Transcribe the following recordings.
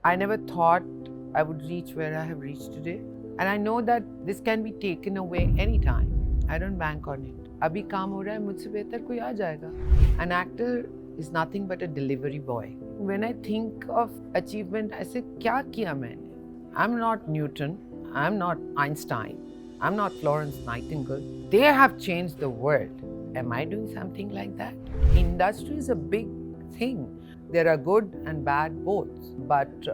I never thought I would reach where I have reached today. And I know that this can be taken away anytime. I don't bank on it. अभी काम हो रहा है, मुझसे बेहतर कोई आ जाएगा. An actor is nothing but a delivery boy. When I think of achievement, I say, क्या किया मैंने? I'm not Newton. I'm not Einstein. I'm not Florence Nightingale. They have changed the world. Am I doing something like that? Industry is a big thing. There are good and bad both. But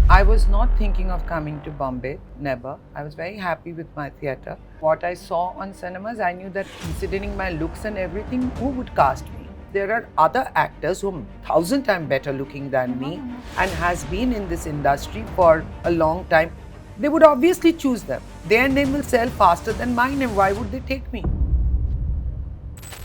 I was not thinking of coming to Bombay, never. I was very happy with my theatre. What I saw on cinemas, I knew that considering my looks and everything, who would cast me? There are other actors who are 1,000 times better looking than me and has been in this industry for a long time. They would obviously choose them. Their name will sell faster than mine, and why would they take me?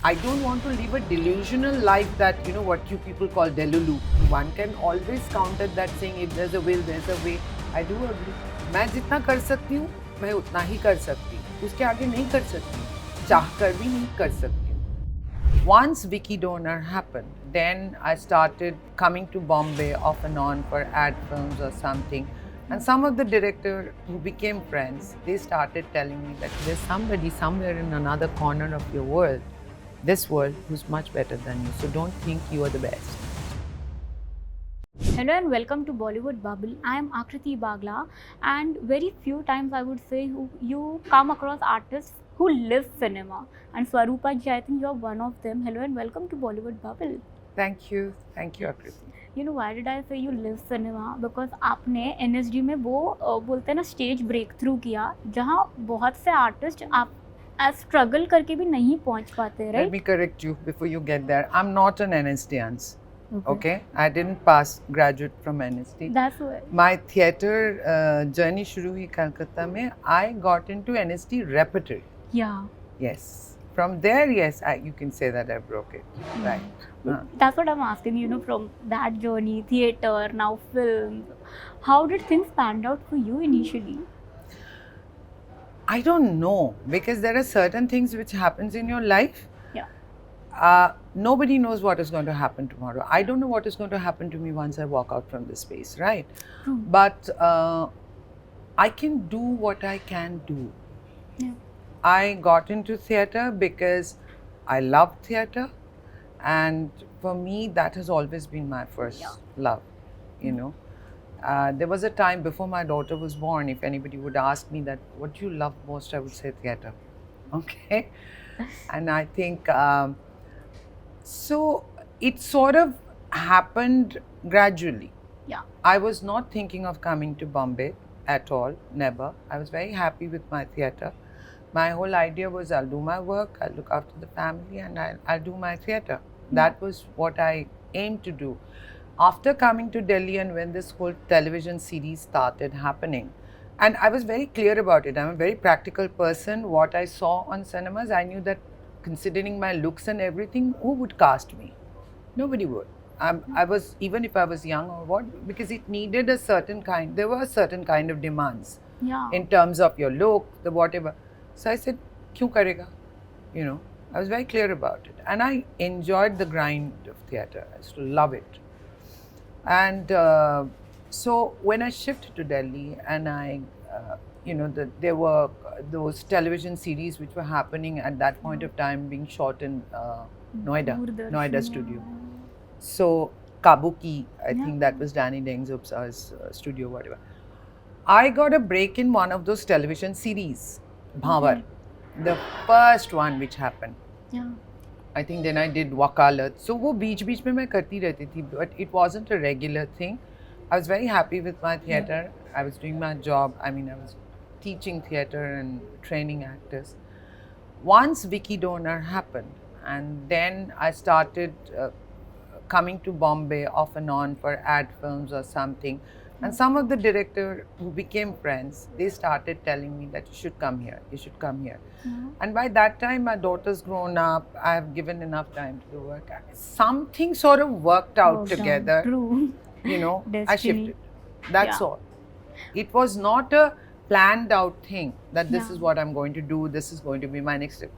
I don't want to live a delusional life that, what you people call delulu. One can always counter that saying, if there's a will, there's a way. I do agree. मैं जितना कर सकती हूँ, मैं उतना ही कर सकती हूँ. उसके आगे नहीं कर सकती हूँ. चाह कर भी नहीं कर सकती हूँ. Once Vicky Donor happened, then I started coming to Bombay off and on for ad films or something. And some of the directors who became friends, they started telling me that there's somebody somewhere in another corner of your world, this world, who's much better than you. So don't think you are the best. Hello and welcome to Bollywood Bubble. I am Akriti Bagla, and very few times I would say you come across artists who live cinema. And Swarupa ji, I think you are one of them. Hello and welcome to Bollywood Bubble. Thank you, Akriti. You know why did I say you live cinema? Because आपने NSD में वो बोलते हैं ना stage break through किया, जहाँ बहुत से आर्टिस्ट आप स्ट्रगल करके भी नहीं पहुँच पाते, right? Let me correct you before you get there. I'm not an NSDians. Okay? I didn't pass graduate from NSD. That's why. My theatre journey शुरू हुई कलकत्ता में. I got into NSD repertory. Yeah. Yes. From there, yes, you can say that I broke it. Right. That's what I'm asking, from that journey, theatre, now film. How did things pan out for you initially? I don't know, because there are certain things which happens in your life. Yeah. Nobody knows what is going to happen tomorrow. I don't know what is going to happen to me once I walk out from this space, right? But I can do what I can do. Yeah. I got into theatre because I love theatre, and for me that has always been my first love, There was a time before my daughter was born, if anybody would ask me that what do you love most, I would say theatre. Okay? And I think so it sort of happened gradually. Yeah. I was not thinking of coming to Bombay at all, never. I was very happy with my theatre. My whole idea was I'll do my work, I'll look after the family, and I'll do my theatre. That was what I aimed to do. After coming to Delhi and when this whole television series started happening, and I was very clear about it. I'm a very practical person. What I saw on cinemas, I knew that considering my looks and everything, who would cast me? Nobody would. I was, even if I was young or what, because it needed a certain kind, there were a certain kind of demands. Yeah. In terms of your look, the whatever. So I said, kyun karega? I was very clear about it. And I enjoyed the grind of theatre. I used to love it. And so when I shifted to Delhi and there were those television series which were happening at that point of time being shot in Noida studio. So Kabuki, I think that was Danny Dengzup's studio, whatever. I got a break in one of those television series, Bhavar, the first one which happened. Yeah. I think then I did Wakalat. So वो बीच में मैं करती रहती थी, but it wasn't a regular thing. I was very happy with my theatre. I was doing my job. I was teaching theatre and training actors. Once Vicky Donor happened, and then I started coming to Bombay off and on for ad films or something. And some of the directors who became friends, they started telling me that you should come here. And by that time, my daughter's grown up. I have given enough time to the work. Something sort of worked out together. True. I shifted. That's all. It was not a planned out thing that this is what I'm going to do. This is going to be my next step.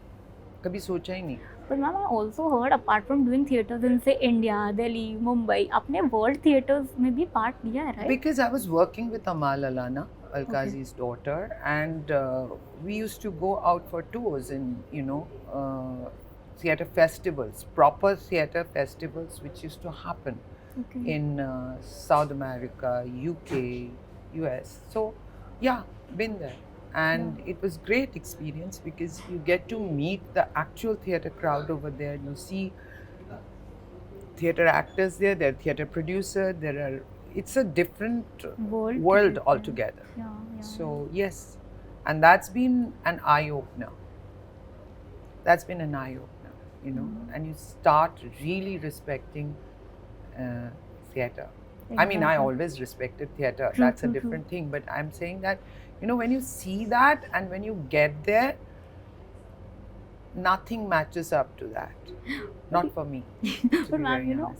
कभी सोचा ही नहीं. But ma'am, I also heard apart from doing theatres in say India, Delhi, Mumbai, आपने world theatres में भी part लिया है, right? Because I was working with Amal Alana, Al-Qazi's daughter, and we used to go out for tours in, theatre festivals, proper theatre festivals, which used to happen in South America, UK, US. So, yeah, been there. And it was great experience because you get to meet the actual theatre crowd over there. You see theatre actors there, there are theatre producers, it's a different world altogether. So yes, and that's been an eye-opener. That's been an eye-opener, and you start really respecting theatre. I mean, I always respected theatre. That's a different thing. But I'm saying that, when you see that and when you get there, nothing matches up to that. Not for me. But ma'am,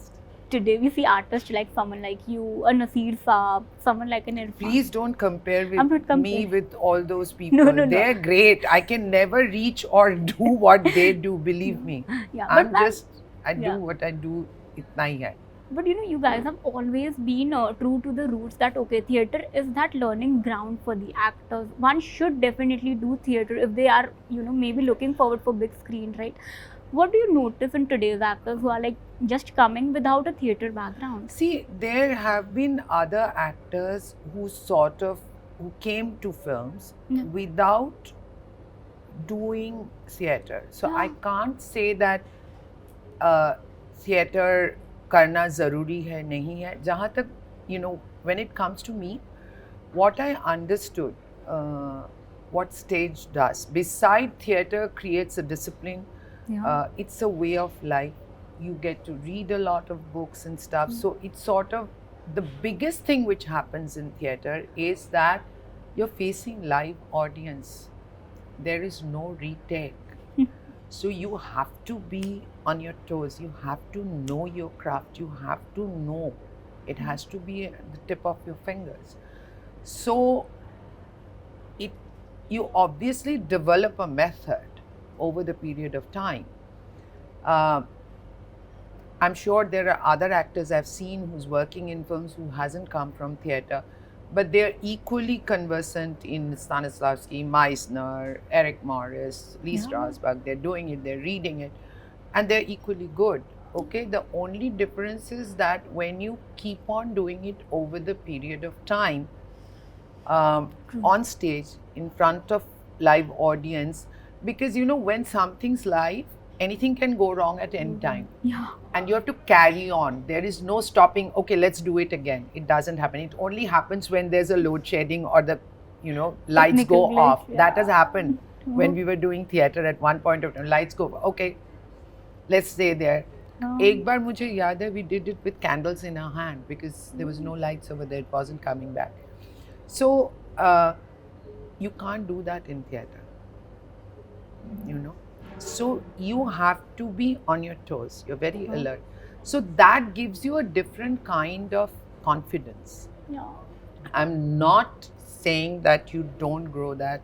today we see artists like someone like you, a Nasir Saab, someone like an Irfan. Please don't compare with me with all those people. No. They're great. I can never reach or do what they do, believe me. Yeah, I do what I do, itna hi hai. But you guys have always been true to the roots that okay, theatre is that learning ground for the actors. One should definitely do theatre if they are, maybe looking forward for big screen, right? What do you notice in today's actors who are like just coming without a theatre background? See, there have been other actors who came to films without doing theatre. So I can't say that theatre करना ज़रूरी है नहीं है जहाँ तक when it comes to me, what I understood, what stage does beside theatre creates a discipline. It's a way of life. You get to read a lot of books and stuff. So it's sort of the biggest thing which happens in theatre is that you're facing live audience. There is no retake. So you have to be on your toes. You have to know your craft. You have to know. It has to be at the tip of your fingers. So you obviously develop a method over the period of time. I'm sure there are other actors I've seen who's working in films who hasn't come from theatre, but they're equally conversant in Stanislavski, Meisner, Eric Morris, Lee Strasberg. They're doing it, they're reading it, and they're equally good. Okay, the only difference is that when you keep on doing it over the period of time, on stage, in front of live audience, because when something's live, anything can go wrong at any time. And you have to carry on. There is no stopping, okay, let's do it again. It doesn't happen. It only happens when there's a load shedding or the, lights go off. That has happened when we were doing theatre at one point of time. Lights go, okay, let's stay there. एक बार मुझे याद है, we did it with candles in our hand because there was no lights over there. It wasn't coming back. So, you can't do that in theatre, So you have to be on your toes. You're very alert. So that gives you a different kind of confidence. I'm not saying that you don't grow that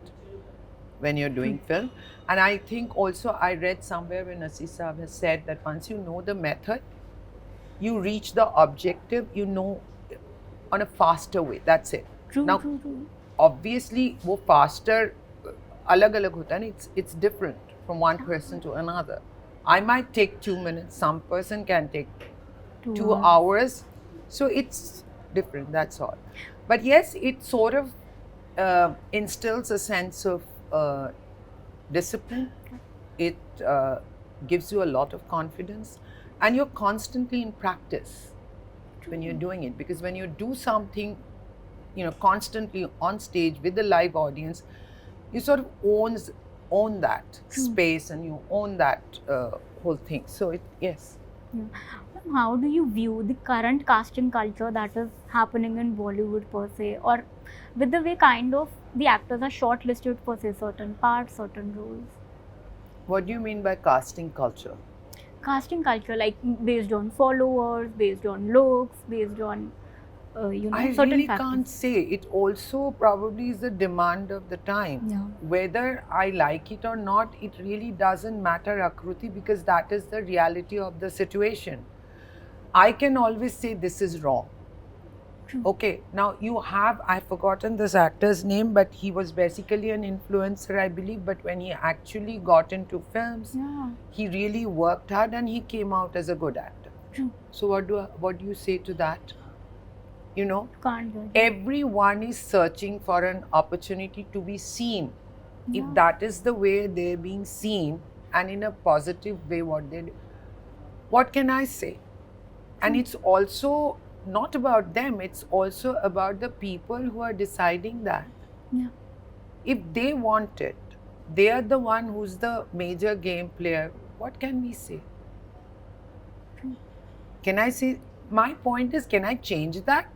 when you're doing film. And I think also I read somewhere when Nasir Saab has said that once you know the method, you reach the objective, on a faster way. That's it. True. Obviously, wo faster, alag-alag hota hai, it's different from one person to another. I might take 2 minutes, some person can take 2 hours. So it's different, that's all. But yes, it sort of instills a sense of discipline. It gives you a lot of confidence, and you're constantly in practice when you're doing it, because when you do something, constantly on stage with the live audience, you sort of own that space and you own that whole thing. So yes. How do you view the current casting culture that is happening in Bollywood per se, or with the way kind of the actors are shortlisted for say certain parts, certain roles? What do you mean by casting culture? Casting culture, like based on followers, based on looks, based on I certain really factors? can't say. It also probably is the demand of the time. Yeah. Whether I like it or not, it really doesn't matter, Akruti, because that is the reality of the situation. I can always say this is wrong. True. Okay, now you have, I've forgotten this actor's name, but he was basically an influencer, I believe. But when he actually got into films, Yeah. he really worked hard and he came out as a good actor. True. So what do you say to that? You know, Can't judge. everyone is searching for an opportunity to be seen. Yeah. If that is the way they're being seen, and in a positive way, what can I say? And it's also not about them, it's also about the people who are deciding that. Yeah. If they want it, they are the one who's the major game player. What can we say? True. Can I say, my point is, can I change that?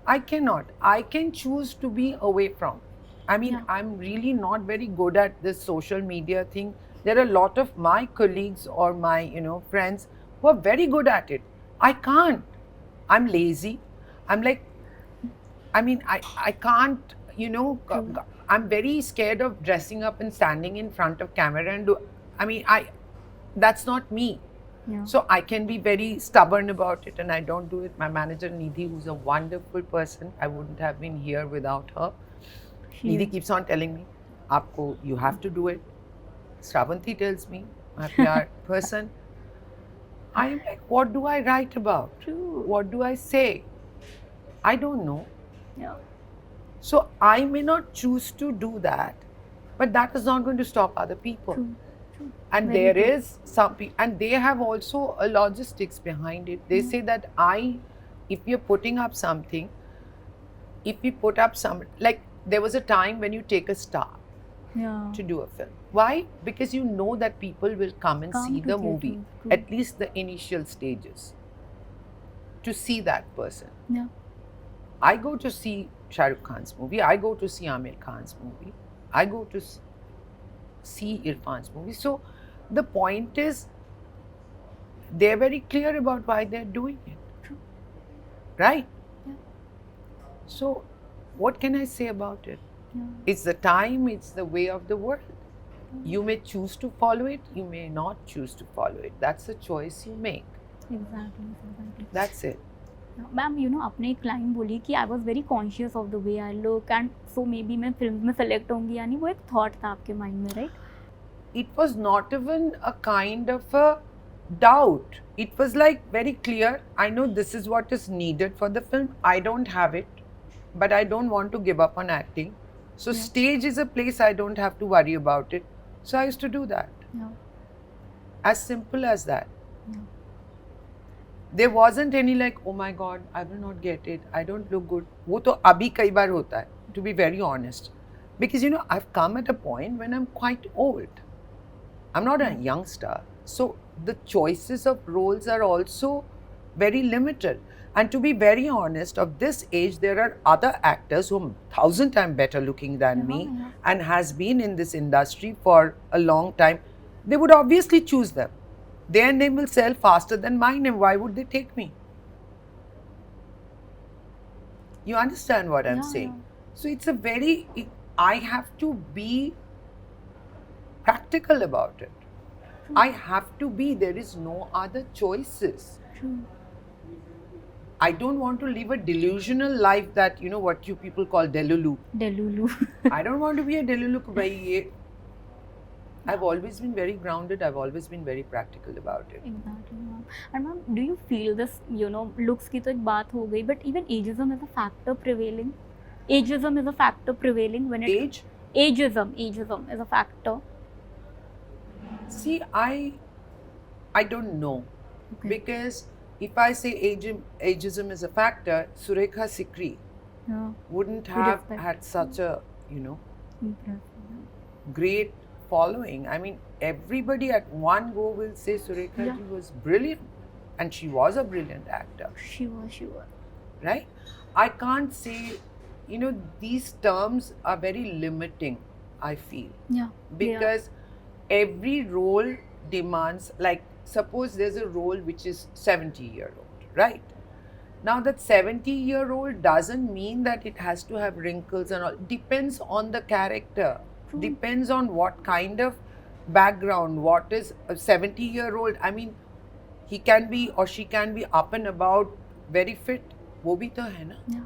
I cannot. I can choose to be away from. I mean, Yeah. I'm really not very good at this social media thing. There are a lot of my colleagues or my, friends who are very good at it. I can't. I'm lazy. I'm like, I mean, I can't, I'm very scared of dressing up and standing in front of camera and that's not me. Yeah. So I can be very stubborn about it and I don't do it. My manager Nidhi, who's a wonderful person, I wouldn't have been here without her. Nidhi keeps on telling me, you have to do it. Shravanti tells me, my PR person. I am like, what do I write about? True. What do I say? I don't know. Yeah. So I may not choose to do that, but that is not going to stop other people. True. True. And Very there true. is some people, and they have also a logistics behind it. They say that if you're putting up something, like there was a time when you take a star Yeah. to do a film. Why? Because you know that people will come and see the together. movie, True. at least the initial stages, to see that person. Yeah. I go to see Shah Rukh Khan's movie, I go to see Amir Khan's movie, I go to see Irfan's movie. So the point is, they're very clear about why they're doing it. True. Right? Yeah. So what can I say about it? Yeah. It's the time, it's the way of the world. You may choose to follow it, you may not choose to follow it. That's a choice you make. Exactly. That's it. Ma'am आपने एक line बोली कि I was very conscious of the way I look and so may be मैं film में select होंगी, यानी वो एक थॉट था आपके माइंड में, right? It was not even a kind of a doubt. It was like very clear. I know this is what is needed for the film. I don't have it, but I don't want to give up on acting. So Yeah. stage is a place I don't have to worry about it. So I used to do that. Yeah. As simple as that. Yeah. There wasn't any like, oh my God, I will not get it. I don't look good. वो तो अभी कई बार होता है, to be very honest. Because I've come at a point when I'm quite old. I'm not a youngster. So the choices of roles are also very limited. And to be very honest, of this age, there are other actors who are 1,000 times better looking than me Yeah. and has been in this industry for a long time. They would obviously choose them. Their name will sell faster than my name. Why would they take me? You understand what I'm Yeah, saying? yeah. So it's I have to be practical about it. True. I have to be. There is no other choices. True. I don't want to live a delusional life that, what you people call delulu. Delulu. I don't want to be a delulu. I've always been very grounded. I've always been very practical about it. Exactly, ma'am. And ma'am, do you feel this, looks की तो एक बात हो गई, but even ageism is a factor prevailing? Ageism is a factor prevailing when it... Age? Ageism is a factor. See, I don't know. Okay. Because if I say ageism is a factor, Surekha Sikri Yeah. wouldn't Would have expect. had such a, Impressive. great following. I mean, everybody at one go will say Surekha Yeah. ji was brilliant. And she was a brilliant actor, She was. right? I can't say, these terms are very limiting, I feel. Yeah. Because every role demands, like suppose there's a role which is 70-year-old, right? Now that 70-year-old doesn't mean that it has to have wrinkles and all. Depends on the character. True. Depends on what kind of background, what is a 70-year-old. I mean, he can be or she can be up and about, very fit. वो भी तो है ना. Yeah.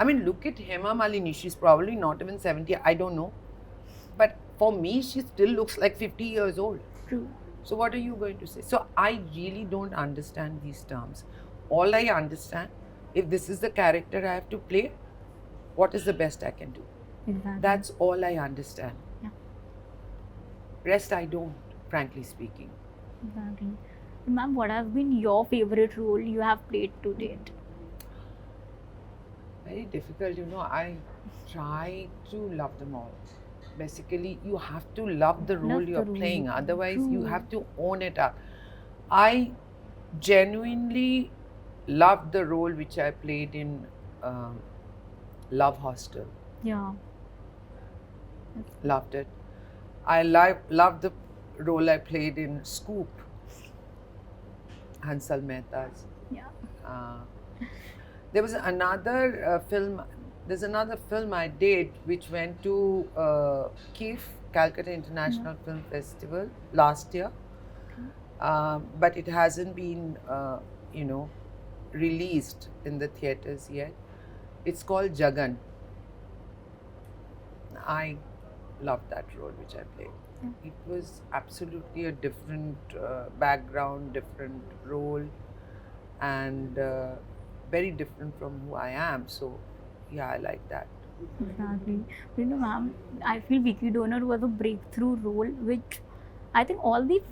I mean, look at Hema Malini. She's probably not even 70. I don't know. But for me, she still looks like 50 years old. True. So what are you going to say? So I really don't understand these terms. All I understand, if this is the character I have to play, what is the best I can do? Exactly. That's all I understand. Yeah. Rest I don't, frankly speaking. Exactly. Ma'am, what has been your favorite role you have played to date? Very difficult, I try to love them all. Basically, you have to love the role Love you're the role. playing. Otherwise, you True. have to own it up. I genuinely loved the role which I played in Love Hostel. Yeah. Loved it. I loved the role I played in Scoop. Hansal Mehta's. Yeah. There was another film. There's another film I did which went to KIF, Calcutta International Film Festival, last year. But it hasn't been, released in the theatres yet. It's called Jagan. I loved that role which I played. Yeah. It was absolutely a different background, different role, and very different from who I am. So, yeah, I like that. Exactly. Ma'am, I feel Vicky Donor was a breakthrough role, which I think all the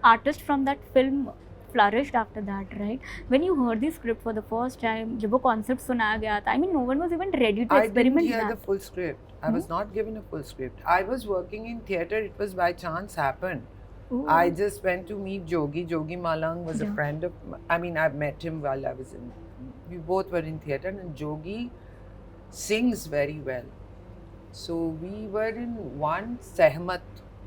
artists from that film flourished after that, right? When you heard the script for the first time, जब वो concept सुनाया गया था, I mean, no one was even ready to I didn't experiment hear the that. full script. I was not given a full script. I was working in theatre. It was by chance happened. Ooh. I just went to meet Jogi. Jogi Malang was a Yeah. friend of. I mean, I've met him while I was in. We both were in theatre, and Jogi sings very well. So we were in one Sehmat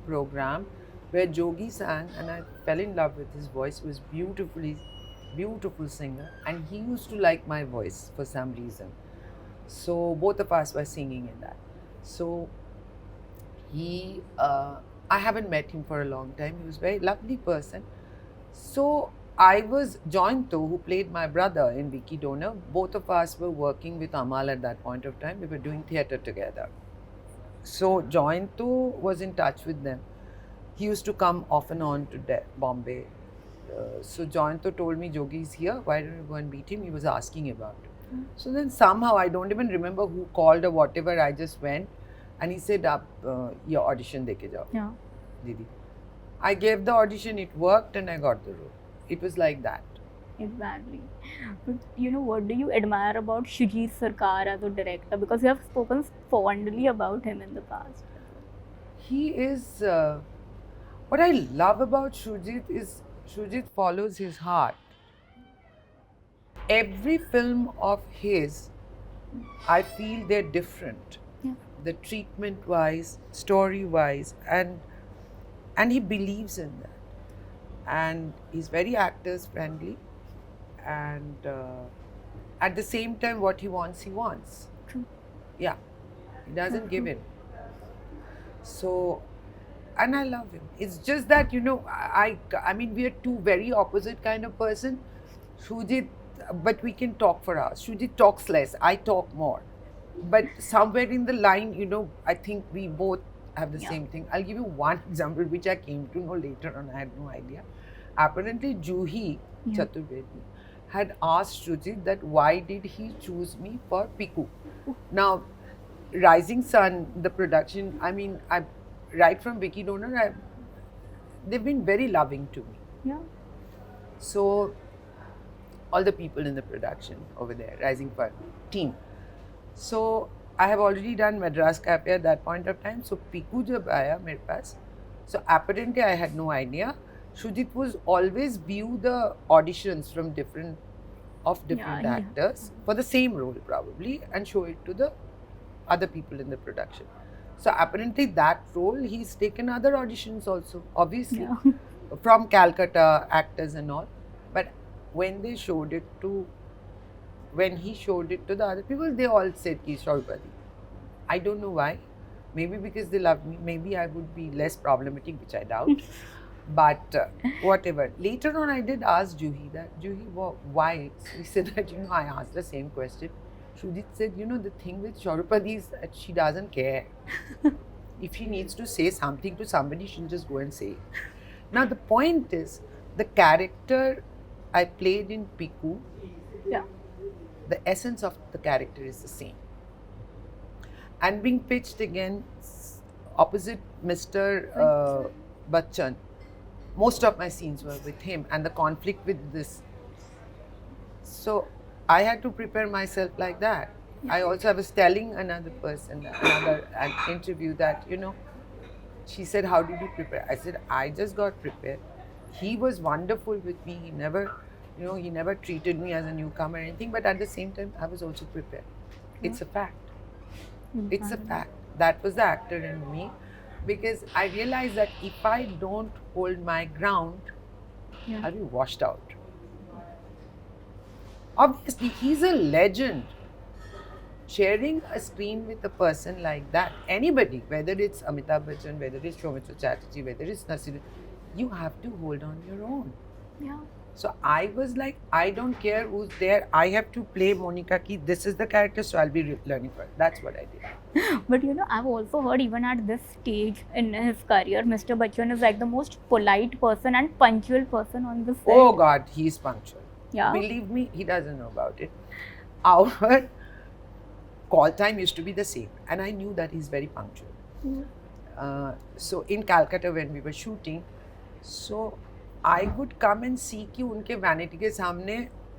program where Jogi sang, and I fell in love with his voice. He was beautiful singer, and he used to like my voice for some reason. So both of us were singing in that. So he, I haven't met him for a long time. He was a very lovely person. So I was Jointo, who played my brother in Vicky Donor. Both of us were working with Amal at that point of time. We were doing theatre together. So Jointo was in touch with them. He used to come off and on to Bombay. So Jointo told me, Jogi is here. Why don't you go and meet him? He was asking about it. So then somehow, I don't even remember who called or whatever, I just went and he said, your audition deke jao, Yeah. Didi. I gave the audition, it worked and I got the role. It was like that. Exactly. But what do you admire about Shujit Sarkar as a director? Because you have spoken fondly about him in the past. He is, what I love about Shujit is Shujit follows his heart. Every film of his, I feel they're different. Yeah. The treatment wise, story wise, and he believes in that. And he's very actors friendly, and at the same time, what he wants, he wants. True. Yeah, he doesn't give in. So, and I love him. It's just that I mean, we are two very opposite kind of person. Shujit, but we can talk for hours. Shujit talks less. I talk more. But somewhere in the line, I think we both have the Yeah. same thing. I'll give you one example which I came to know later on. I had no idea. Apparently, Juhi Yeah. Chaturvedi had asked Shujit that why did he choose me for Piku. Now, Rising Sun, the production, I mean, right from Vicky Donor, they've been very loving to me. Yeah. So, all the people in the production over there, Rising Sun team. So, I have already done Madras Cafe at that point of time. So, Piku jab aaya mere paas, so apparently I had no idea. Shujit was always view the auditions from different Yeah. actors for the same role probably and show it to the other people in the production. So apparently that role he's taken other auditions also, obviously, Yeah. from Calcutta actors and all. But when they showed it to when he showed it to the other people, they all said ki Shaurupati. I don't know why. Maybe because they love me. Maybe I would be less problematic, which I doubt. But whatever. Later on, I did ask Juhi that, Juhi, why? He said that, I asked the same question. Shujit said, the thing with Shaurupati is that she doesn't care. If she needs to say something to somebody, she'll just go and say it. Now, the point is, the character I played in Piku, Yeah. the essence of the character is the same. And being pitched against opposite Mr. Bachchan, most of my scenes were with him and the conflict with this. So I had to prepare myself like that. I was telling another person, an interview that, she said, how did you prepare? I said, I just got prepared. He was wonderful with me. He never treated me as a newcomer or anything, but at the same time, I was also prepared. It's a fact. It's a fact. That was the actor in me, because I realized that if I don't hold my ground, I'll be washed out. Obviously, he's a legend. Sharing a screen with a person like that, anybody, whether it's Amitabh Bachchan, whether it's Soumitra Chatterjee, whether it's Naseeruddin, you have to hold on your own. Yeah. So I was like, I don't care who's there. I have to play Monica Ki. This is the character, so I'll be learning for it. That's what I did. But I've also heard even at this stage in his career, Mr. Bachchan is like the most polite person and punctual person on the set. Oh God, he's punctual. Yeah. Believe me, he doesn't know about it. Our call time used to be the same, and I knew that he's very punctual. So in Calcutta, when we were shooting, so I would come and see कि उनके vanity के सामने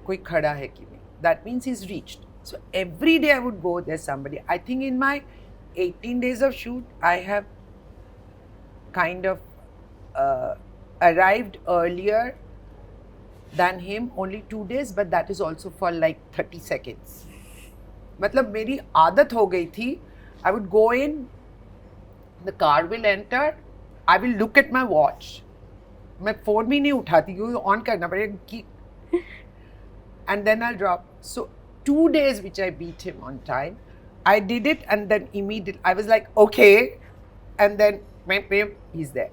कोई खड़ा है कि नहीं. That means he's reached. So every day I would go, there's somebody. I think in my 18 days of shoot, I have kind of arrived earlier than him, only 2 days, but that is also for like 30 seconds. मतलब मेरी आदत हो गई थी. I would go in, the car will enter, I will look at my watch. मैं phone भी नहीं उठाती क्योंकि ऑन करना पड़ेगा कि and then I'll drop. So 2 days which I beat him on time, I did it, and then immediately I was like, okay, and then he's there.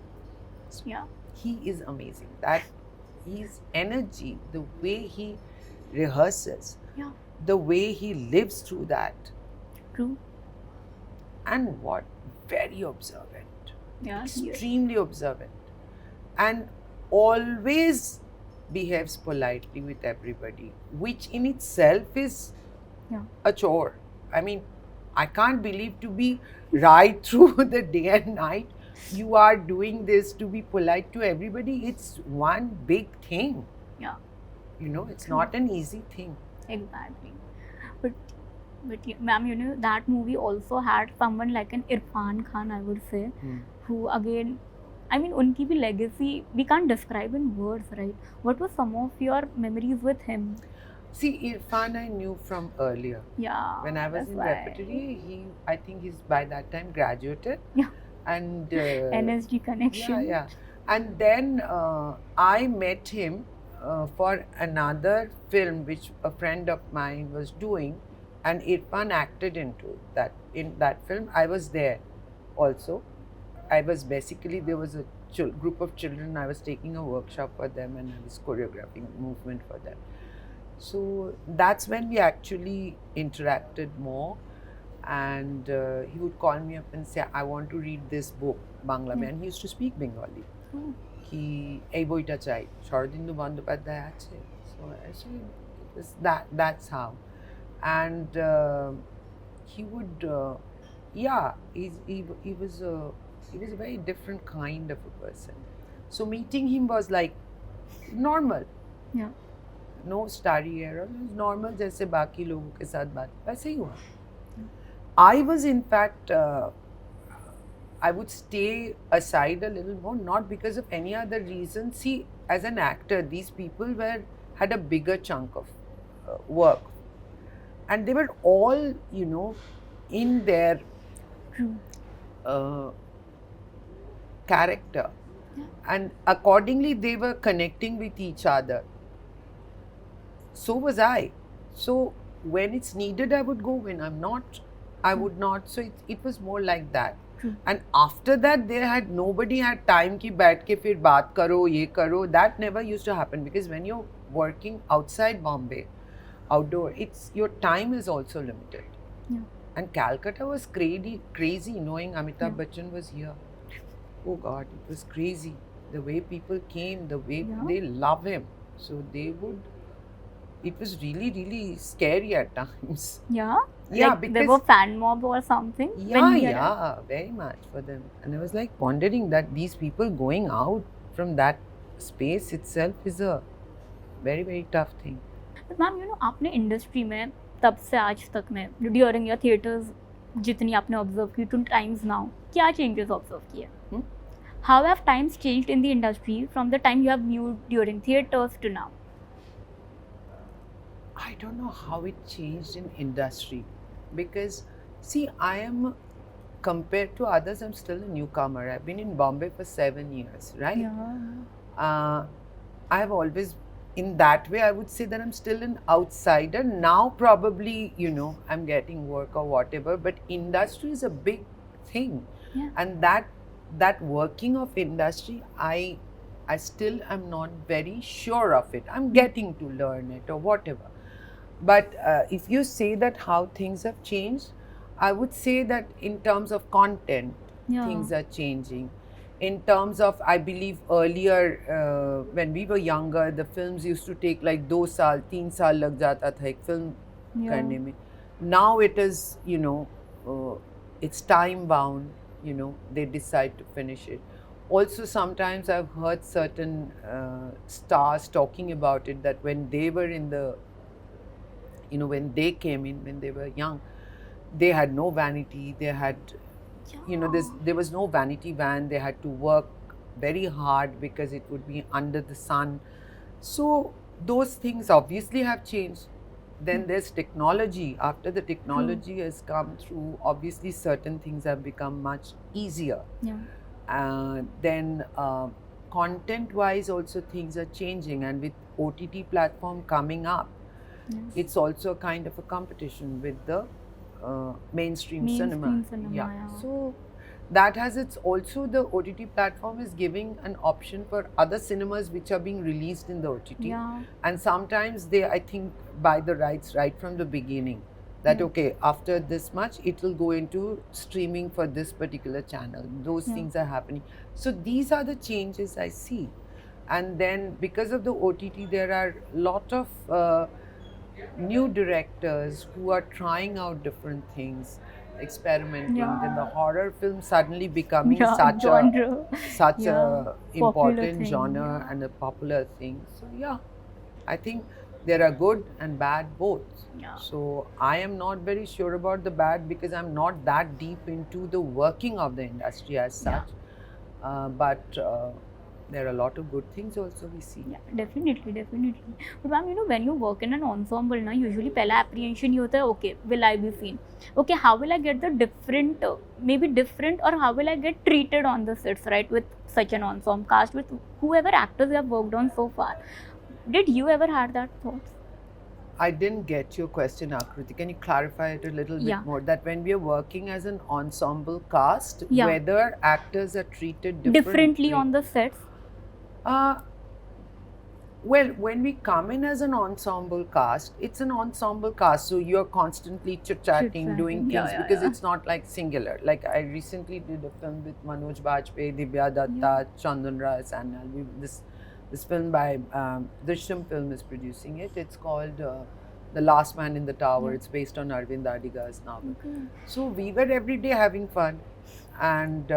So Yeah. he is amazing. That his energy, the way he rehearses, Yeah. the way he lives through that, True. and what, very observant, Yeah. extremely observant, and always behaves politely with everybody, which in itself is a chore. I mean, I can't believe to be right through the day and night, you are doing this to be polite to everybody. It's one big thing. Yeah. It's not an easy thing. Exactly. But ma'am, that movie also had someone like an Irfan Khan, I would say, who again, I mean, unki bhi legacy, we can't describe in words, right? What were some of your memories with him? See, Irfan I knew from earlier. Yeah. When I was that's in why. repertory, I think he's by that time graduated. Yeah. And NSG connection. Yeah. And then I met him for another film which a friend of mine was doing, and Irfan acted into that. In that film, I was there also. I was basically, there was a group of children, I was taking a workshop for them and I was choreographing movement for them. So that's when we actually interacted more, and he would call me up and say, I want to read this book, Bangla mein, and he used to speak Bengali. He, ei boita chai, Sharadindu Bandyopadhyay ache. So actually, that's how. And he would, he was a very different kind of a person. So meeting him was like normal. Yeah. No starry hair, normal जैसे बाकी लोगों के साथ बात, वैसे ही हुआ. I was in fact, I would stay aside a little more, not because of any other reason. See, as an actor, these people had a bigger chunk of work, and they were all, in their character, and accordingly they were connecting with each other. So was I. So when it's needed, I would go. When I'm not, I would not. So it was more like that. True. And after that, nobody had time ki baith ke fir baat karo, ye karo. That never used to happen, because when you're working outside Bombay, outdoor, your time is also limited. Yeah. And Calcutta was crazy knowing Amitabh Yeah. Bachchan was here. Oh God, it was crazy. The way people came, the way Yeah. they love him. So it was really, really scary at times. Yeah? Yeah, like there because- were fan mob or something? Yeah, we had yeah, very much for them. And I was like wondering that these people going out from that space itself is a very, very tough thing. But ma'am आपने industry में तब से आज तक में during या theatres जितनी आपने ऑब्जर्व की टू टाइम्स नाउ क्या चेंजेस ऑब्जर्व किए how have times changed in the industry from the time you have viewed during theatres to now I don't know how it changed in industry, because see, I am, compared to others, I'm still a newcomer. I've been in Bombay for 7 years, right? I've always, in that way, I would say that I'm still an outsider. Now probably, I'm getting work or whatever, but industry is a big thing. Yeah. And that working of industry, I still am not very sure of it. I'm getting to learn it or whatever. But if you say that how things have changed, I would say that in terms of content, Yeah. things are changing. In terms of, I believe earlier, when we were younger, the films used to take like 2 saal, 3 saal lag jata tha ek film karne mein. Now it is, it's time bound, they decide to finish it. Also, sometimes I've heard certain stars talking about it, that when they were in the, when they came in, when they were young, they had no vanity, they had, there was no vanity van, they had to work very hard because it would be under the sun. So those things obviously have changed. Then there's technology. After the technology has come through, obviously certain things have become much easier. Yeah. Then content wise also things are changing, and with OTT platform coming up, Yes. it's also a kind of a competition with the mainstream cinema. Yeah. So that has its, also the OTT platform is giving an option for other cinemas which are being released in the OTT. Yeah. And sometimes they, I think, buy the rights right from the beginning. That okay, after this much, it will go into streaming for this particular channel. Those things are happening. So these are the changes I see. And then because of the OTT, there are a lot of new directors who are trying out different things, experimenting. Yeah. Then the horror film suddenly becoming Yeah, such genre. a Popular important thing, genre yeah. and a popular thing. So yeah, I think there are good and bad both. Yeah. So I am not very sure about the bad, because I'm not that deep into the working of the industry as such. But there are a lot of good things also we see. Yeah, definitely. But ma'am, when you work in an ensemble, na, usually पहला apprehension ये होता है, okay, will I be seen? Okay, how will I get the different, or how will I get treated on the sets, right, with such an ensemble cast, with whoever actors you have worked on so far? Did you ever had that thoughts? I didn't get your question, Akriti. Can you clarify it a little bit Yeah. more? That when we are working as an ensemble cast, Yeah. whether actors are treated Differently on the sets? Well, when we come in as an ensemble cast, it's an ensemble cast, so you're constantly chit-chatting, Chit-chatting, doing things, yeah, because yeah. it's not like singular. Like I recently did a film with Manoj Bajpayee, Divya Datta, Chandan Rai, Sanyal. This film by Drishyam Film is producing it. It's called The Last Man in the Tower. Yeah. It's based on Arvind Adiga's novel. Okay. So we were every day having fun, and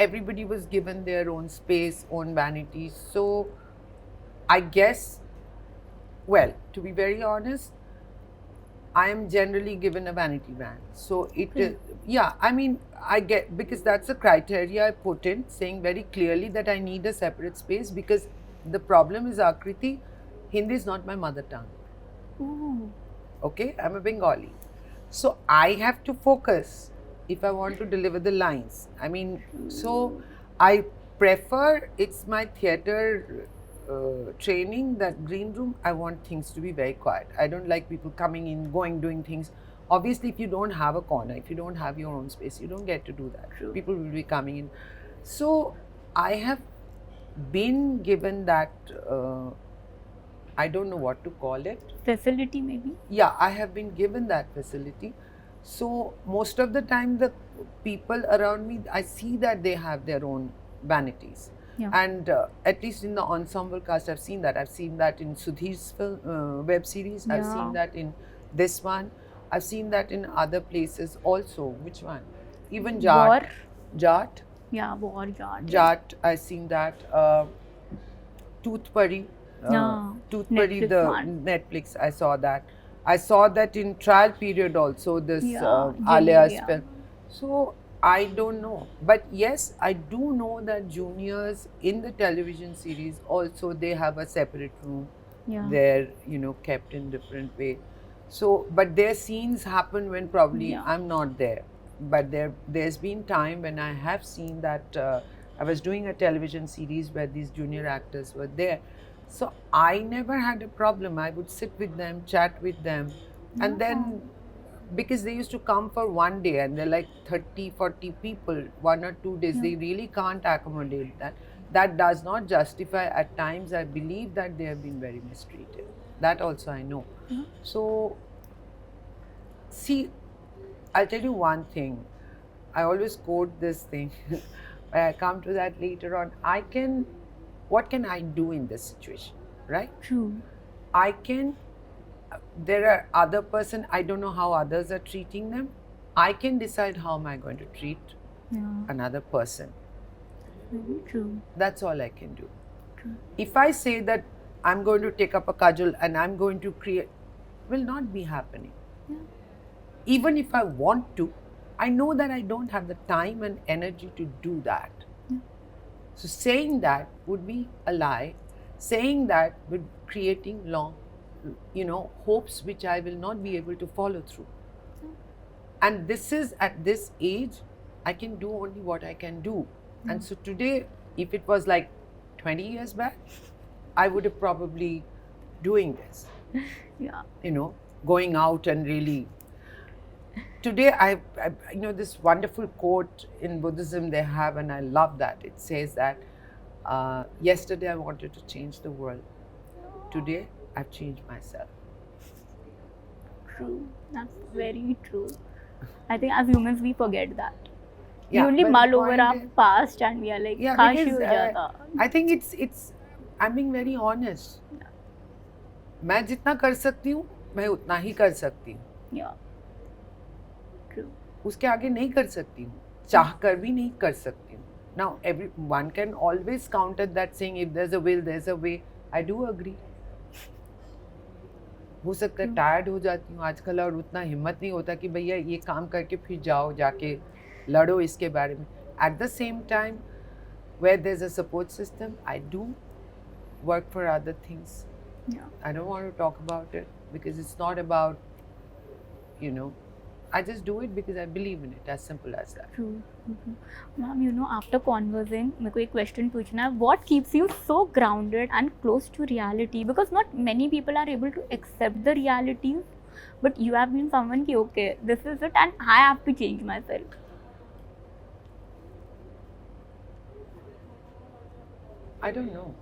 everybody was given their own space, own vanity. So I guess, well, to be very honest, I am generally given a vanity van. So it is, yeah, I mean, I get, because that's the criteria I put in, saying very clearly that I need a separate space, because the problem is, Akriti, Hindi is not my mother tongue. Ooh. Okay, I'm a Bengali. So I have to focus if I want to deliver the lines. I mean, so I prefer, it's my theatre training, that green room, I want things to be very quiet. I don't like people coming in, going, doing things. Obviously, if you don't have a corner, if you don't have your own space, you don't get to do that. True. People will be coming in. So I have been given that, I don't know what to call it. Facility maybe. Yeah, I have been given that facility. So most of the time, the people around me, I see that they have their own vanities. Yeah. And at least in the ensemble cast, I've seen that. I've seen that in Sudhir's film, web series. I've Yeah. seen that in this one. I've seen that in other places also. Which one? Even Jat. War. Jat. Yeah, War Yard. Jat. I've seen that. Tooth Pari. Yeah, Tooth Pari, Netflix the one. Netflix. I saw that. I saw that in trial period also. This Yeah, Alia's yeah. film. So I don't know, but yes, I do know that juniors in the television series also they have a separate room. Yeah. They're kept in different way. So, but their scenes happen when probably Yeah. I'm not there. But there's been time when I have seen that I was doing a television series where these junior actors were there. So I never had a problem. I would sit with them, chat with them, and then because they used to come for one day and they're like 30, 40 people, 1 or 2 days, Yeah. they really can't accommodate that. That does not justify. At times, I believe that they have been very mistreated. That also I know. Yeah. So, see, I'll tell you one thing. I always quote this thing. I come to that later on. What can I do in this situation, right? True. There are other person, I don't know how others are treating them. I can decide how am I going to treat Yeah. another person. Very true. That's all I can do. True. If I say that I'm going to take up a cudgel and I'm going to create, will not be happening. Yeah. Even if I want to, I know that I don't have the time and energy to do that. Yeah. So saying that would be a lie. Saying that would creating long, hopes which I will not be able to follow through. And this is at this age, I can do only what I can do. And so today, if it was like 20 years back, I would have probably doing this, Yeah. going out and really. Today, I this wonderful quote in Buddhism they have, and I love that. It says that, yesterday I wanted to change the world. Today, I've changed myself. True. That's very true. I think as humans we forget that. We Yeah, only but mull the over point our is- past and we are like, Yeah, "Kash because, ho jata." I think it's I'm being very honest. मैं जितना कर सकती हूँ मैं उतना ही कर सकती हूँ. Yeah. True. उसके आगे नहीं कर सकती हूँ. चाह कर भी नहीं कर सकती हूँ. Now one can always counter that saying if there's a will there's a way. I do agree. हो सकता है टायर्ड हो जाती हूँ आजकल और उतना हिम्मत नहीं होता कि भैया ये काम करके फिर जाओ जाके लड़ो इसके बारे में. At the same time, where there's a support system, I do work for other things. Yeah. I don't want to talk about it because it's not about, I just do it because I believe in it, as simple as that. True. Ma'am, after conversing, मेरे को एक question पूछना है. What keeps you so grounded and close to reality? Because not many people are able to accept the realities, but you have been someone ki okay, this is it, and I have to change myself. I don't know.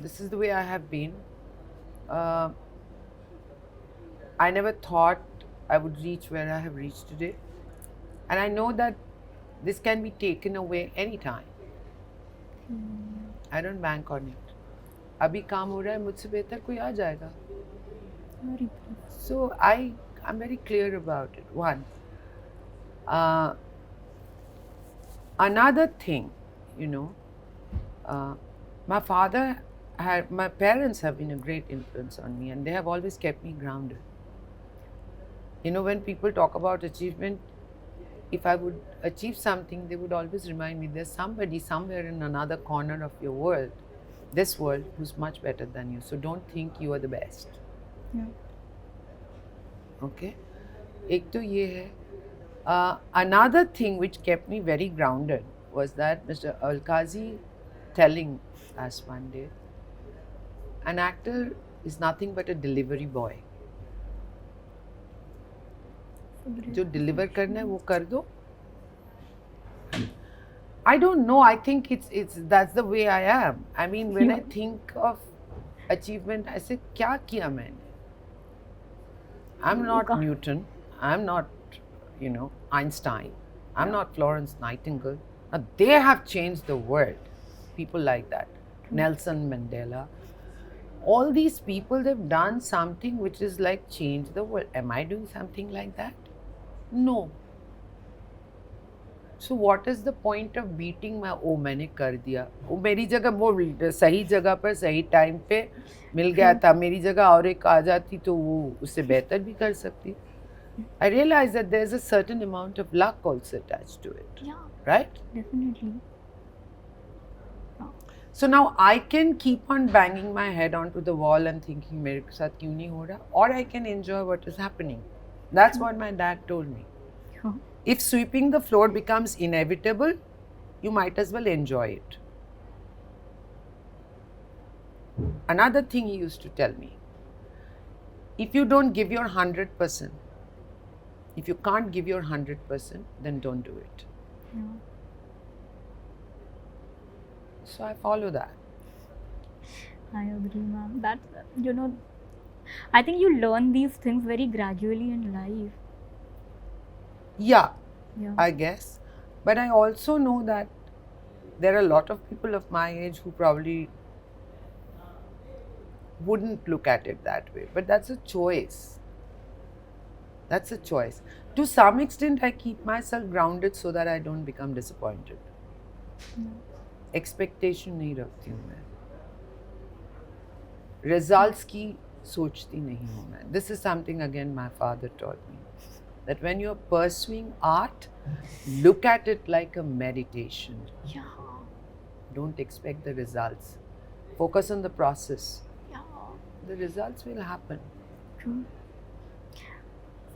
This is the way I have been. I never thought I would reach where I have reached today. And I know that this can be taken away anytime. I don't bank on it. अभी काम हो रहा है मुझसे बेहतर कोई आ जाएगा. Very true. So I'm very clear about it. One. Another thing, my parents have been a great influence on me and they have always kept me grounded. When people talk about achievement, if I would achieve something, they would always remind me there's somebody somewhere in another corner of your world, this world, who's much better than you. So don't think you are the best. Yeah. Okay? एक तो ये है. Another thing which kept me very grounded was that Mr. Alkazi telling us one day An actor is nothing but a delivery boy. जो deliver करना है वो कर दो. I don't know. I think that's the way I am. I mean, when I think of achievement, I say, क्या किया मैंने? I'm not Newton. I'm not, Einstein. I'm not Florence Nightingale. Now, they have changed the world. People like that. Nelson Mandela. All these people, they've done something which is like change the world. Am I doing something like that? No. So what is the point of beating my मैंने कर दिया वो मेरी जगह वो सही जगह पर सही टाइम पे मिल गया था मेरी जगह और एक आ जाती तो वो उससे बेहतर भी कर सकती. I realize that there's a certain amount of luck also attached to it. Yeah. Right? Definitely. So now I can keep on banging my head onto the wall and thinking मेरे साथ क्यों नहीं हो रहा, or I can enjoy what is happening. That's what my dad told me. If sweeping the floor becomes inevitable, you might as well enjoy it. Another thing he used to tell me, if you don't give your 100%, if you can't give your 100%, then don't do it. Yeah. So I follow that. I agree, ma'am. That's, I think you learn these things very gradually in life. Yeah, Yeah. I guess. But I also know that there are a lot of people of my age who probably wouldn't look at it that way. But that's a choice. That's a choice. To some extent, I keep myself grounded so that I don't become disappointed. Expectation नहीं रखती हूँ मैं. Results की सोचती नहीं हूँ मैं. This is something again my father taught me. That when you're pursuing art, look at it like a meditation. Yeah. Don't expect the results. Focus on the process. Yeah. The results will happen. True.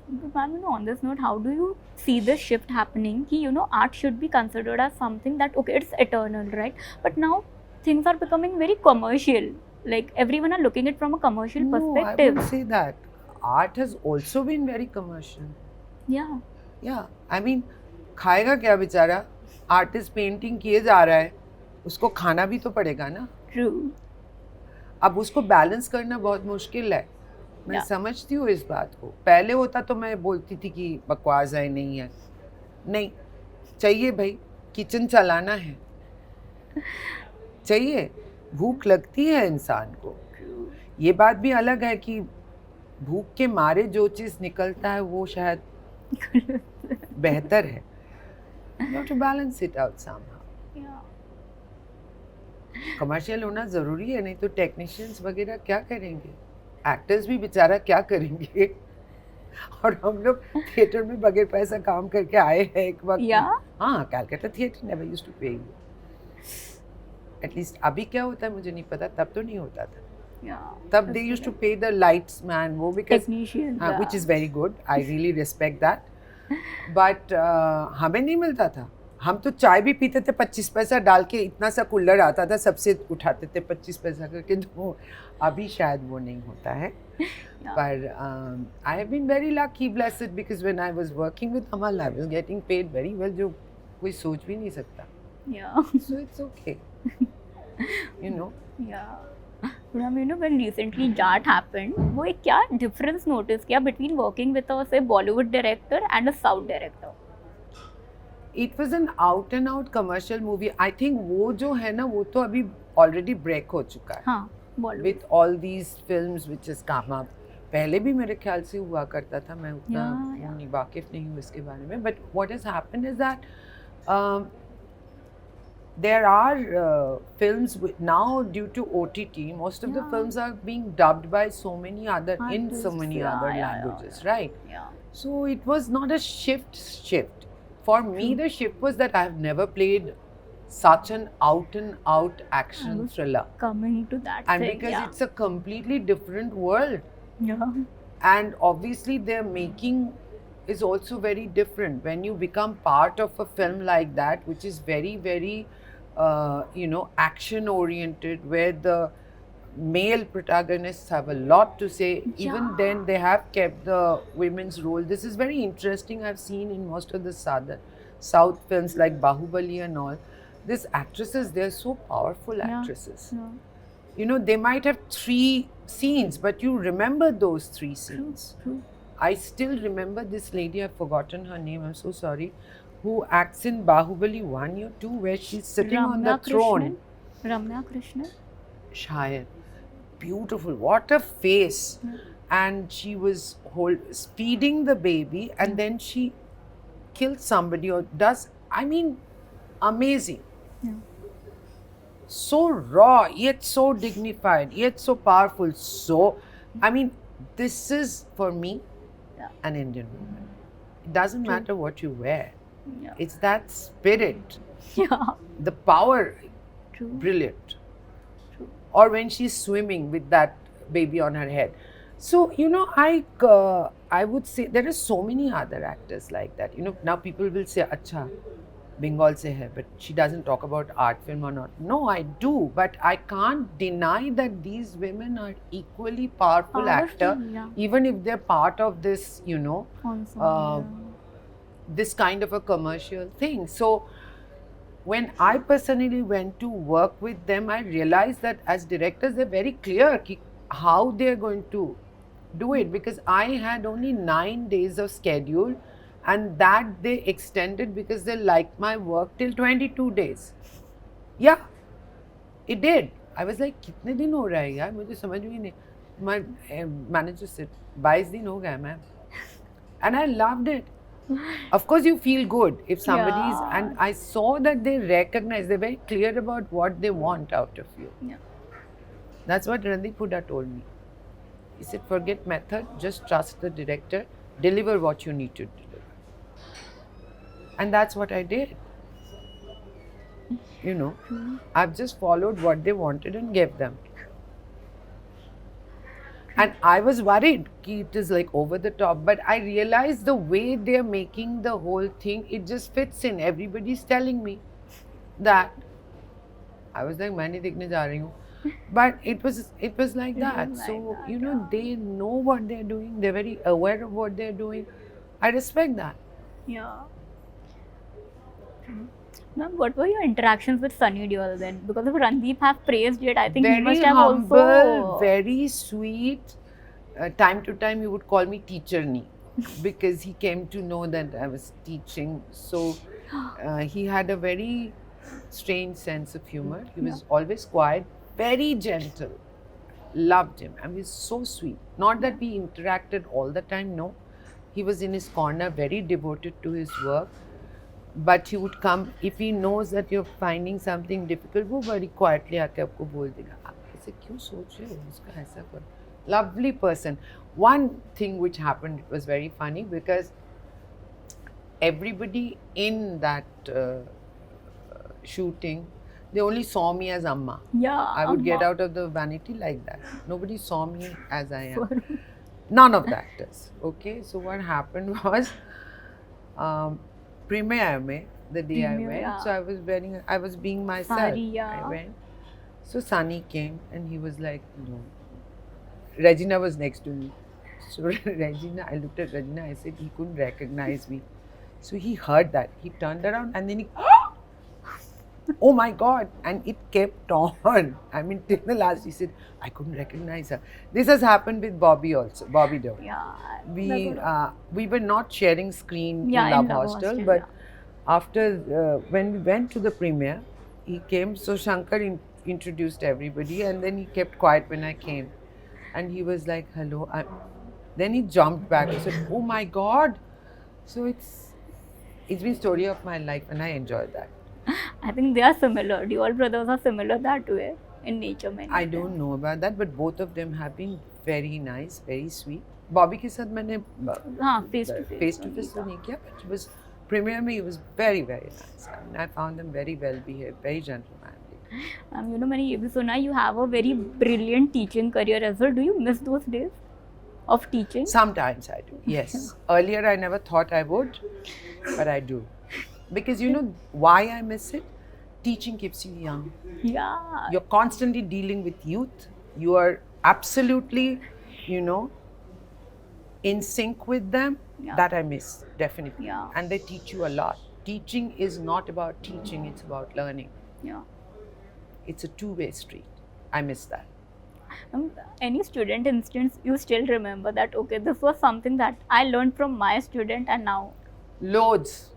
But ma'am, on this note, how do you see this shift happening? Ki, art should be considered as something that, okay, it's eternal, right? But now things are becoming very commercial. Like everyone are looking at it from a commercial perspective. I wouldn't say that. Art has also been very commercial. Yeah. Yeah. I mean, खाएगा क्या बेचारा? Artist painting किए जा रहा है. उसको खाना भी तो पड़ेगा ना. True. अब उसको बैलेंस करना बहुत मुश्किल है. मैं समझती हूँ इस बात को. पहले होता तो मैं बोलती थी कि बकवास है नहीं है. नहीं चाहिए भाई, किचन चलाना है. चाहिए, भूख लगती है इंसान को. ये बात भी अलग है कि भूख के मारे जो चीज़ निकलता है वो शायद बेहतर है. You have to balance it out somehow. Yeah. Commercial होना ज़रूरी है, नहीं तो टेक्नीशियंस वगैरह क्या करेंगे? एक्टर्स भी बेचारा क्या करेंगे? और हम लोग थिएटर में बगैर पैसा काम करके आए हैं एक वक्त. हाँ, Calcutta theatre never used to pay you. At least अभी क्या होता है मुझे नहीं पता, तब तो नहीं होता था. तब दे यूज्ड टू पे द लाइट्स मैन, वो because which is very good. I really respect that. But हमें नहीं मिलता था. हम तो चाय भी पीते थे 25 पैसा डाल के. इतना सा कुल्लड़ आता था, सबसे उठाते थे 25 पैसा करके. तो अभी शायद वो नहीं होता है. पर I have been very lucky, blessed, because when I was working with Amal I was getting paid very well, जो कोई सोच भी नहीं सकता. So it's okay, you know. When recently Jaat happened, वो एक क्या difference notice किया between working with a say Bollywood director and a South director? It was an out and out commercial movie. I think वो जो है ना वो तो अभी already break हो चुका है. हाँ, Bollywood. With all these films which has come up. पहले भी मेरे ख्याल से हुआ करता था. मैं उतना नहीं वाकिफ नहीं हूँ इसके बारे में. But what has happened is that there are films now due to OTT. Most of the films are being dubbed by so many other languages, right? Yeah. So it was not a shift. For me, the shift was that I have never played such an out and out action thriller. Coming to that, and because it's a completely different world. Yeah. And obviously their making is also very different. When you become part of a film like that, which is very, very, action oriented, where the male protagonists have a lot to say. Even Yeah. then, they have kept the women's role. This is very interesting. I've seen in most of the South films like Bahubali and all. These actresses, they're so powerful Yeah. actresses. Yeah. You know, they might have 3 scenes, but you remember those 3 scenes. True. I still remember this lady, I've forgotten her name, I'm so sorry, who acts in Bahubali 1 or 2, where she's sitting on the throne. Ramya Krishnan. Shayad. Beautiful. What a face. Yeah. And she was feeding the baby, and then she kills somebody or does, I mean, amazing. Yeah. So raw, yet so dignified, yet so powerful. So, I mean, this is for me Yeah. an Indian woman. It doesn't True. matter what you wear, Yeah. it's that spirit, Yeah. the power, True. brilliant. True. Or when she's swimming with that baby on her head. So, you know, I would say there are so many other actors like that. You know, now people will say, Acha, Bengal se hai, but she doesn't talk about art film or not. No, I do, but I can't deny that these women are equally powerful actor, Yeah. even if they're part of this, you know, Also, this kind of a commercial thing. So when I personally went to work with them, I realized that as directors, they're very clear how they're going to do it, because I had only 9 days of schedule, and that they extended because they liked my work till 22 days. Yeah, it did. I was like, कितने दिन हो रहा है यार, मुझे समझ में ही नहीं. My manager said, 22 दिन हो गया ma'am. And I loved it. Of course, you feel good if somebody's, Yeah. and I saw that they recognize, they're very clear about what they want out of you. Yeah. That's what Randeep Huda told me. He said, forget method, just trust the director, deliver what you need to deliver. And that's what I did. You know, I've just followed what they wanted and gave them. And I was worried कि it is like over the top, but I realized the way they're making the whole thing, it just fits in. Everybody's telling me that. I was like, मैं नहीं देखने जा रही हूँ. But it was like that. like So, that, you know, yeah. they know what they're doing. They're very aware of what they're doing. I respect that. Yeah. Ma'am, what were your interactions with Sunny Deol then? Because if Randeep have praised it, I think he Very must have humble, also. very sweet. Time to time, he would call me Teacher Ni because he came to know that I was teaching. So he had a very strange sense of humor. He was always quiet, very gentle. Loved him. I mean, he's so sweet. Not that we interacted all the time, no. He was in his corner, very devoted to his work. But he would come, if he knows that you're finding something difficult, वो बड़ी quietly आके आपको बोल देगा, आप ऐसे क्यों सोच रहे हो, उसका ऐसा करो. Lovely person. One thing which happened, it was very funny because everybody in that shooting, they only saw me as Amma. Yeah. I would get Amma. out of the vanity like that. Nobody saw me as I am. None of the actors. Okay, so what happened was, premiere mein, the day I Premiere, went, yeah. so I was being myself. Sari, yeah. I went. So Sunny came and he was like, no. Regina was next to me. So Regina, I looked at Regina, I said, he couldn't recognize me. So he heard that. He turned around and then he, oh my God. And it kept on. I mean, till the last, he said, I couldn't recognize her. This has happened with Bobby also, Bobby Deol. Yeah. We were not sharing screen Yeah, in Love Hostel, but after, when we went to the premiere, he came, so Shankar introduced everybody and then he kept quiet when I came. And he was like, hello. Then he jumped back and said, oh my God. So it's been story of my life and I enjoyed that. I think they are similar. Deol brothers are similar that way in nature. Many I don't know about that, but both of them have been very nice, very sweet. Bobby के साथ मैंने face to face तो नहीं किया, but it was premiere में, he was very, very nice. I mean, I found them very well behaved, very gentlemanly. You know, मैंने ये भी सुना you have a very brilliant teaching career as well. Do you miss those days of teaching? Sometimes I do, yes. Earlier I never thought I would, but I do. Because you know why I miss it? Teaching keeps you young. Yeah. You're constantly dealing with youth. You are absolutely, in sync with them. Yeah. That I miss, definitely. Yeah. And they teach you a lot. Teaching is not about teaching, it's about learning. Yeah. It's a two-way street. I miss that. Any student instance you still remember that, okay, this was something that I learned from my student and now? Loads.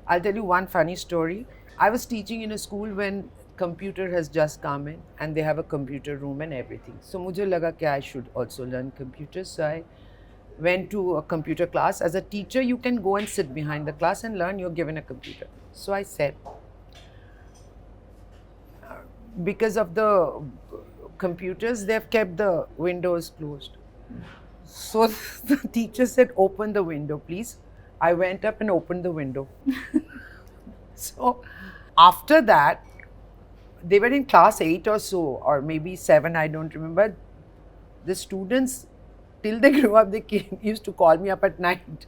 I'll tell you one funny story. I was teaching in a school when computer has just come in and they have a computer room and everything. So मुझे लगा कि I should also learn computers. So I went to a computer class. As a teacher, you can go and sit behind the class and learn. You're given a computer. So I said, because of the computers, they've kept the windows closed. So the teacher said, open the window, please. I went up and opened the window. So after that, they were in class 8 or so, or maybe 7, I don't remember. The students, till they grew up, used to call me up at night.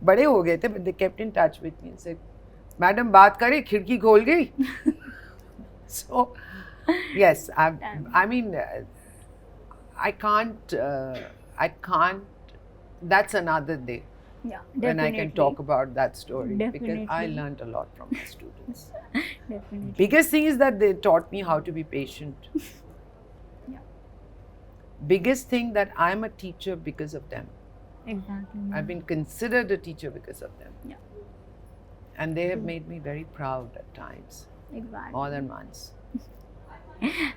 बड़े हो गए थे, but they kept in touch with me and said, "Madam, बात करें, खिड़की खोल गई." So, yes, I mean, I can't. That's another day. Yeah, when I can talk about that story, Definitely. because I learned a lot from my students. Definitely. Biggest thing is that they taught me how to be patient. Yeah. Biggest thing that I'm a teacher because of them. Exactly. I've been considered a teacher because of them. Yeah. And they have made me very proud at times, Exactly. more than once.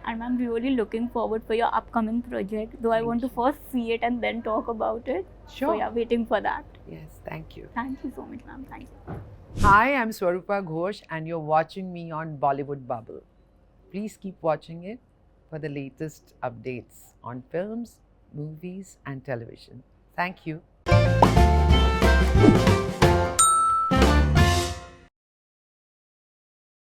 And I'm really looking forward for your upcoming project. Though I want to first see it and then talk about it. Sure. So yeah, waiting for that. Yes, thank you. Thank you so much, ma'am. Thank you. Hi, I'm Swarupa Ghosh and you're watching me on Bollywood Bubble. Please keep watching it for the latest updates on films, movies and television. Thank you.